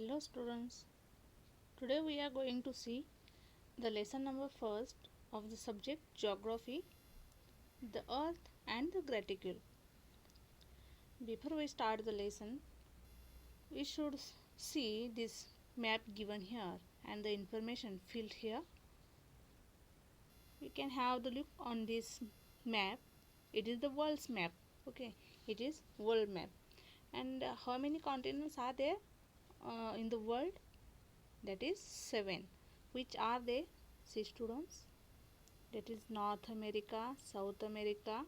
Hello students, today we are going to see the lesson number first of the subject Geography, the Earth and the Graticule. Before we start the lesson, we should see this map given here and the information filled here. We can have the look on this map. It is the world's map. Okay, it is world map. And how many continents are there in the world? That is 7. Which are they? See students, that is North America, South America,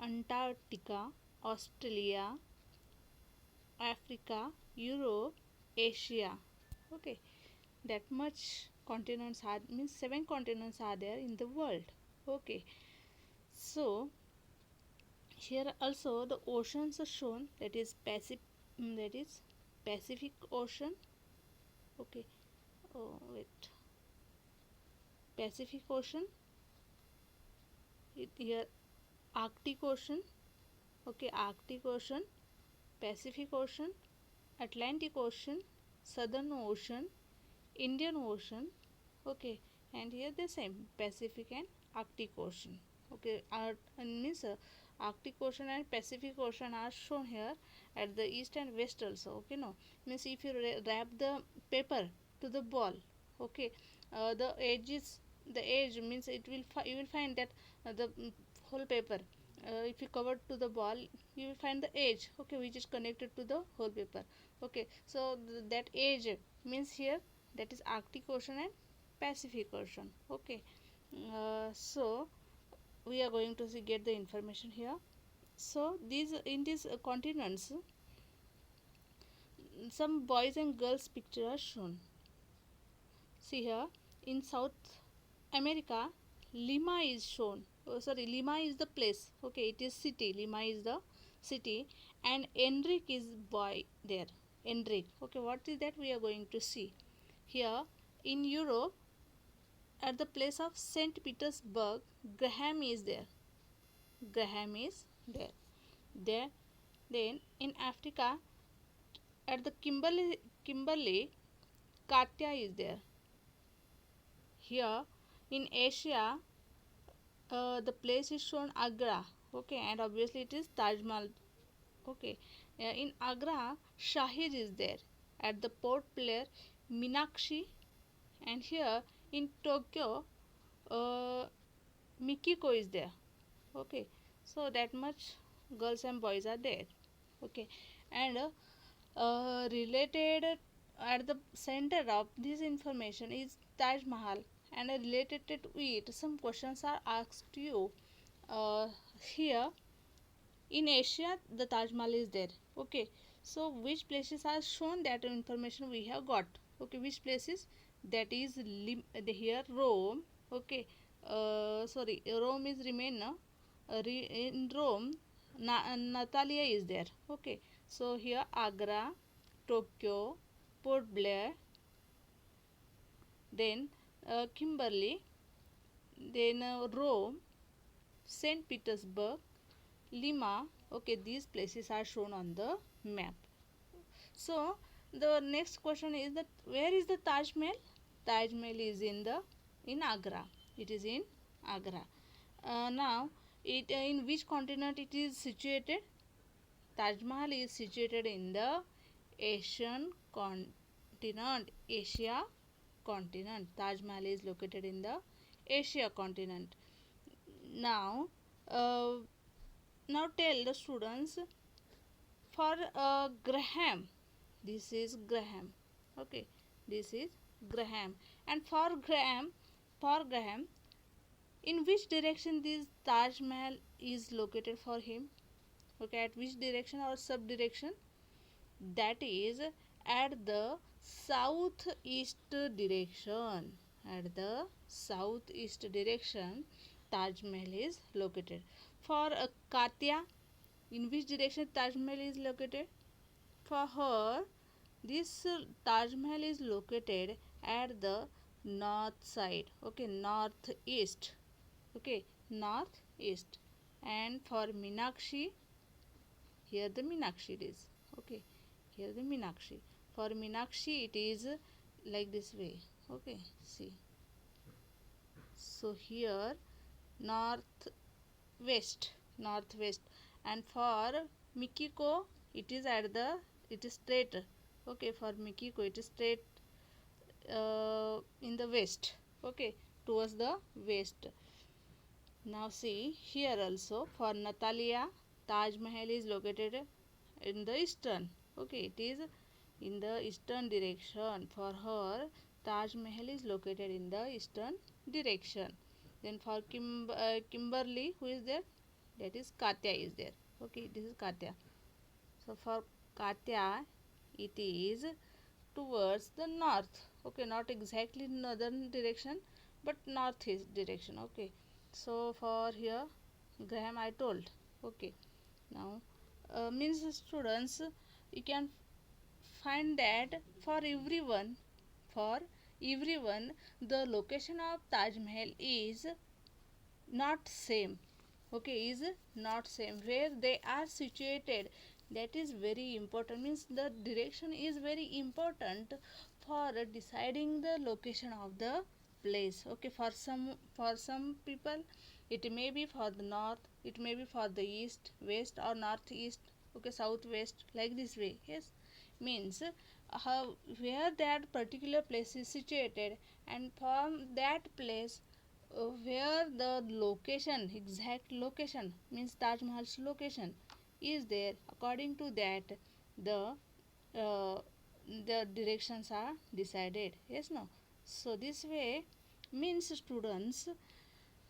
Antarctica, Australia, Africa, Europe, Asia. Okay, that much continents are, means 7 continents are there in the world. Okay, so here also the oceans are shown, that is Pacific Ocean. Okay, oh wait, Pacific Ocean, here Arctic Ocean. Okay, Arctic Ocean, Pacific Ocean, Atlantic Ocean, Southern Ocean, Indian Ocean. Okay, and here the same Pacific and Arctic Ocean. Okay, means Arctic Ocean and Pacific Ocean are shown here at the east and west also. Okay, no, means if you wrap the paper to the ball, okay, the edge means you will find that the whole paper, if you cover to the ball, you will find the edge, okay, which is connected to the whole paper. Okay, so that edge means here that is Arctic Ocean and Pacific Ocean. Okay, so we are going to get the information here. So these continents, some boys and girls picture are shown. See here, in South America, Lima is shown. Oh, sorry, Lima is the place. Okay, it is city. Lima is the city, and Enrique is boy there. Enrique. Okay, what is that? We are going to see here. In Europe, at the place of Saint Petersburg, Graham is there. Graham is there. There. Then in Africa, at the Kimberley, Katya is there. Here in Asia, the place is shown Agra. Okay, and obviously it is Taj Mahal. Okay, in Agra, Shahid is there. At the Port Blair, Meenakshi, and here in Tokyo, uh, Mikiko is there. Okay, so that much girls and boys are there. Okay, and related at the center of this information is Taj Mahal, and related to it some questions are asked to you. uh, Here in Asia the Taj Mahal is there. Okay, so which places are shown, that information we have got. Okay, which places, that is here Rome. Okay, sorry, Rome is remain now. In Rome, Natalia is there. Okay, so here Agra, Tokyo, Port Blair, then Kimberley, then Rome, Saint Petersburg, Lima. Okay, these places are shown on the map. So the next question is that where is the Taj Mahal? Taj Mahal is in Agra. It is in Agra. Now, in which continent it is situated? Taj Mahal is situated in the Asian continent. Asia continent. Taj Mahal is located in the Asia continent. Now, uh, now tell the students, for Graham, this is Graham. Okay, this is Graham, and for Graham, in which direction this Taj Mahal is located for him? Okay, at which direction or sub direction? That is at the southeast direction. At the southeast direction, Taj Mahal is located. For Katya, in which direction Taj Mahal is located? For her, this Taj Mahal is located at the north side. Okay, northeast. Okay, northeast. And for Meenakshi, here the Meenakshi is. Okay, here the Meenakshi. For Meenakshi it is like this way. Okay, see. So here northwest, northwest, and for Mikiko it is at the, it is straight. Okay, for Mikiko it is straight in the west. Okay, towards the west. Now see here also for Natalia, Taj Mahal is located in the eastern. Okay, it is in the eastern direction. For her, Taj Mahal is located in the eastern direction. Then for Kimberly, who is there? That is Katya is there. Okay, this is Katya. So for Katya, it is towards the north. Okay, not exactly northern direction, but northeast direction. Okay, so for here, Graham I told. Okay, now means students, you can find that for everyone the location of Taj Mahal is not same. Okay, is not same where they are situated. That is very important, means the direction is very important for deciding the location of the place. Okay, for some people it may be for the north, it may be for the east, west, or northeast. Okay, southwest, like this way. Yes, means how, where that particular place is situated, and from that place where the location, exact location, means Taj Mahal's location is there, according to that the uh, the directions are decided. Yes, no. So this way means students,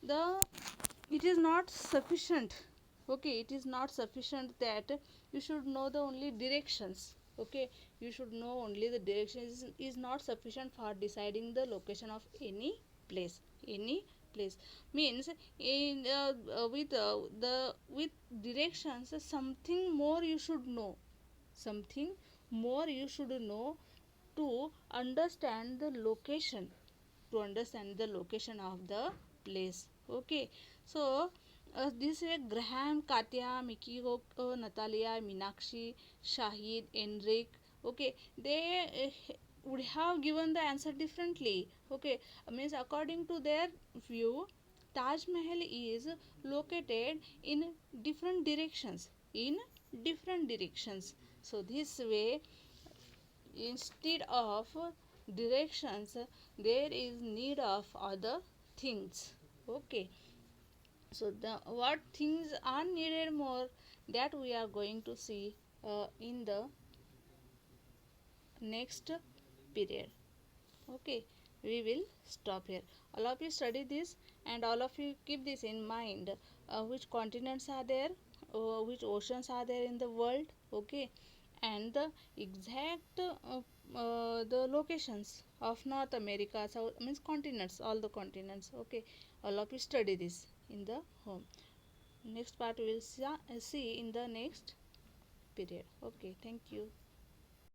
the it is not sufficient. Okay, it is not sufficient that you should know the only directions. Okay, you should know only the directions is not sufficient for deciding the location of any place. Any place means in the with directions something more you should know, something more you should know to understand the location, to understand the location of the place. Okay, so this way Graham, Katya, Mikiko, Natalia, Meenakshi, Shahid, Enric, okay, they would have given the answer differently. Okay, means according to their view, Taj Mahal is located in different directions, in different directions. So this way, instead of directions, there is need of other things. Okay, so the what things are needed more, that we are going to see in the next period. Okay, we will stop here. All of you study this, and all of you keep this in mind, which continents are there, which oceans are there in the world. Okay, and the exact the locations of North America, South, means continents, all the continents. Okay, all of you study this in the home. Next part we will see in the next period. Okay, thank you.